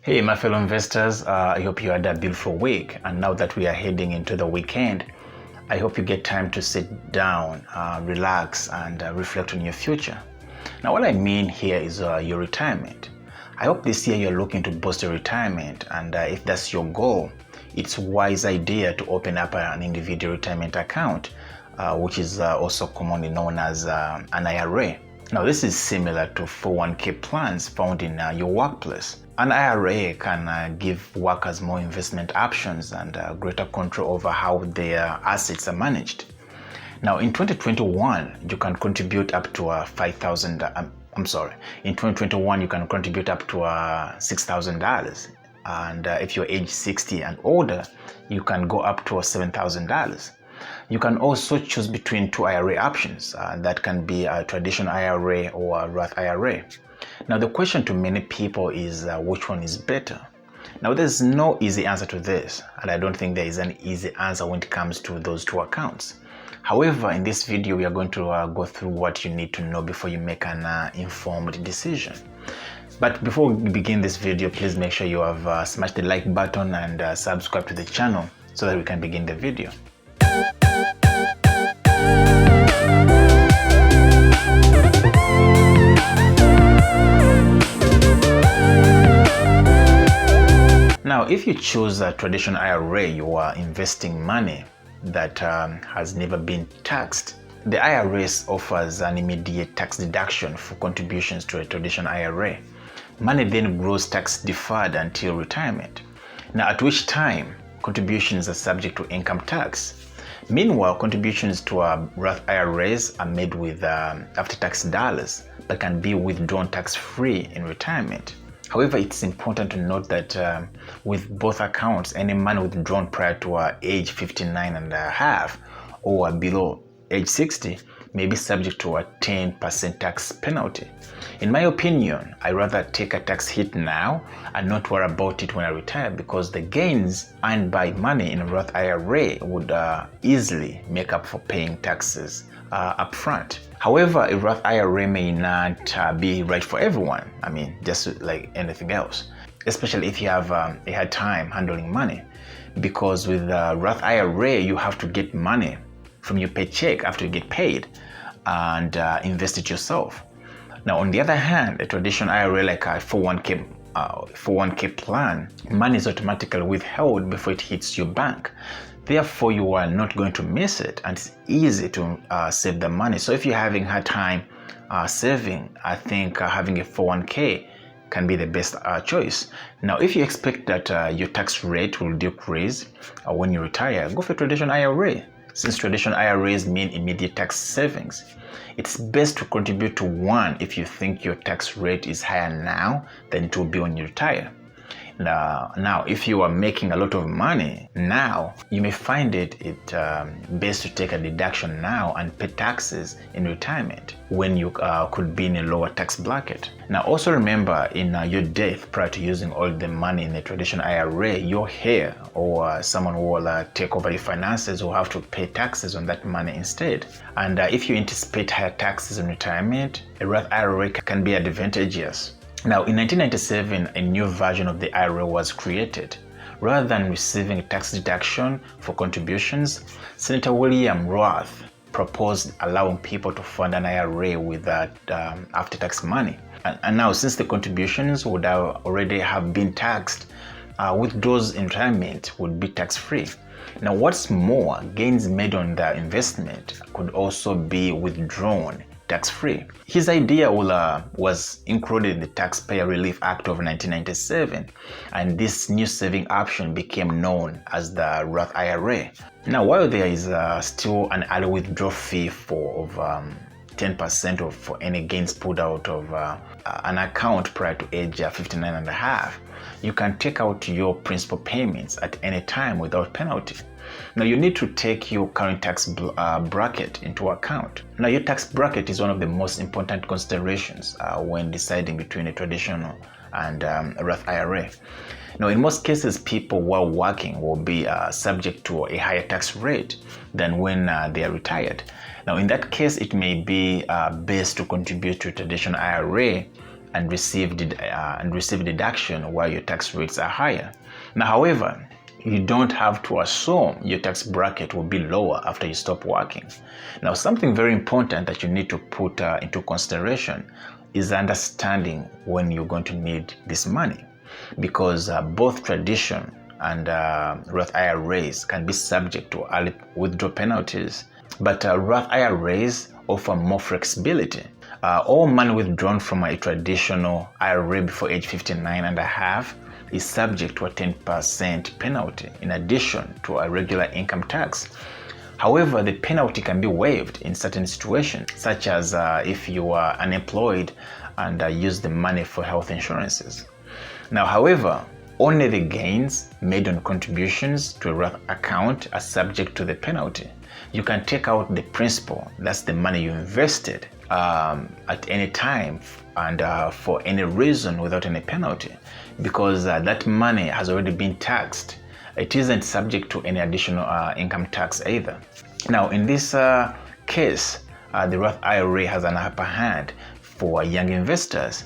Hey, my fellow investors, I hope you had a beautiful week. And now that we are heading into the weekend, I hope you get time to sit down, relax, and reflect on your future. Now, what I mean here is your retirement. I hope this year you're looking to boost your retirement, and if that's your goal, it's a wise idea to open up an individual retirement account, which is also commonly known as an IRA. Now, this is similar to 401k plans found in your workplace. An IRA can give workers more investment options and greater control over how their assets are managed. Now, in 2021, you can contribute up to in 2021, you can contribute up to $6,000. And if you're age 60 and older, you can go up to $7,000. You can also choose between two IRA options. That can be a traditional IRA or a Roth IRA. Now, the question to many people is which one is better? Now, there's no easy answer to this, and I don't think there is an easy answer when it comes to those two accounts. However, in this video, we are going to go through what you need to know before you make an informed decision. But before we begin this video, please make sure you have smashed the like button and subscribe to the channel so that we can begin the video. Now, if you choose a traditional IRA, you are investing money that has never been taxed. The IRS offers an immediate tax deduction for contributions to a traditional IRA. Money then grows tax deferred until retirement. Now, at which time contributions are subject to income tax. Meanwhile, contributions to Roth IRAs are made with after-tax dollars but can be withdrawn tax-free in retirement. However, it's important to note that with both accounts, any money withdrawn prior to age 59 and a half or below age 60 may be subject to a 10% tax penalty. In my opinion, I'd rather take a tax hit now and not worry about it when I retire, because the gains earned by money in a Roth IRA would easily make up for paying taxes up front. However, a Roth IRA may not be right for everyone. I mean, just like anything else, especially if you have a hard time handling money, because with Roth IRA, you have to get money from your paycheck after you get paid and invest it yourself. Now, on the other hand, a traditional IRA like a 401k plan, money is automatically withheld before it hits your bank. Therefore, you are not going to miss it, and it's easy to save the money. So if you're having a hard time saving, I think having a 401k can be the best choice. Now, if you expect that your tax rate will decrease when you retire, go for traditional IRA. Since traditional IRAs mean immediate tax savings, it's best to contribute to one if you think your tax rate is higher now than it will be when you retire. Now, if you are making a lot of money now, you may find it best to take a deduction now and pay taxes in retirement when you could be in a lower tax bracket. Now, also remember, in your death, prior to using all the money in a traditional IRA, your heir or someone who will take over your finances will have to pay taxes on that money instead. And if you anticipate higher taxes in retirement, a Roth IRA can be advantageous. Now, in 1997, a new version of the IRA was created. Rather than receiving a tax deduction for contributions, Senator William Roth proposed allowing people to fund an IRA with after-tax money. And now, since the contributions would already have been taxed, withdrawals in retirement would be tax-free. Now, what's more, gains made on the investment could also be withdrawn tax-free. His idea was included in the Taxpayer Relief Act of 1997, and this new saving option became known as the Roth IRA. Now, while there is still an early withdrawal fee of 10% for any gains pulled out of an account prior to age 59 and a half, you can take out your principal payments at any time without penalty. Now, you need to take your current tax bracket into account. Now, your tax bracket is one of the most important considerations when deciding between a traditional and a Roth IRA. Now, in most cases, people who are working will be subject to a higher tax rate than when they are retired. Now, in that case, it may be best to contribute to a traditional IRA and receive deduction while your tax rates are higher. Now, however, you don't have to assume your tax bracket will be lower after you stop working. Now, something very important that you need to put into consideration is understanding when you're going to need this money, because both tradition and Roth IRAs can be subject to early withdrawal penalties, but Roth IRAs offer more flexibility. All money withdrawn from a traditional IRA before age 59 and a half is subject to a 10% penalty in addition to a regular income tax. However, the penalty can be waived in certain situations, such as if you are unemployed and use the money for health insurances. Now, however, only the gains made on contributions to a Roth account are subject to the penalty. You can take out the principal, that's the money you invested, at any time and for any reason without any penalty, because that money has already been taxed. It isn't subject to any additional income tax either. Now, in this case, the Roth IRA has an upper hand for young investors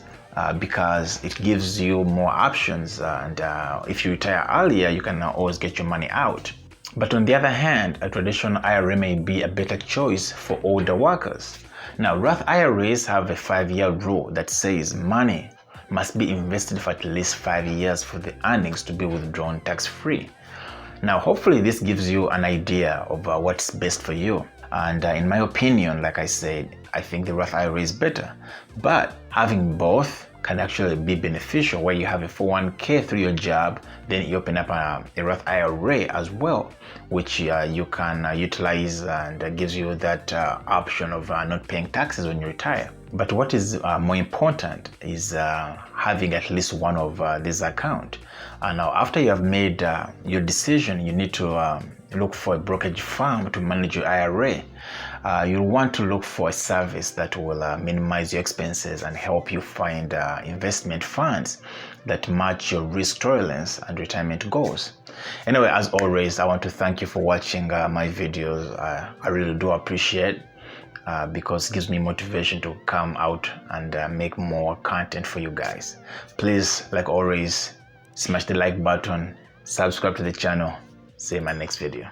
because it gives you more options, and if you retire earlier, you can always get your money out. But on the other hand, a traditional IRA may be a better choice for older workers. Now, Roth IRAs have a 5-year rule that says money must be invested for at least 5 years for the earnings to be withdrawn tax-free. Now, hopefully this gives you an idea of what's best for you. And in my opinion, like I said, I think the Roth IRA is better. But having both can actually be beneficial, where you have a 401k through your job, then you open up a Roth IRA as well, which you can utilize, and gives you that option of not paying taxes when you retire. But what is more important is having at least one of these accounts. And now, after you have made your decision, you need to look for a brokerage firm to manage your IRA. You'll want to look for a service that will minimize your expenses and help you find investment funds that match your risk tolerance and retirement goals. Anyway, as always, I want to thank you for watching my videos. I really do appreciate because it gives me motivation to come out and make more content for you guys. Please, like always, smash the like button, subscribe to the channel. See you in my next video.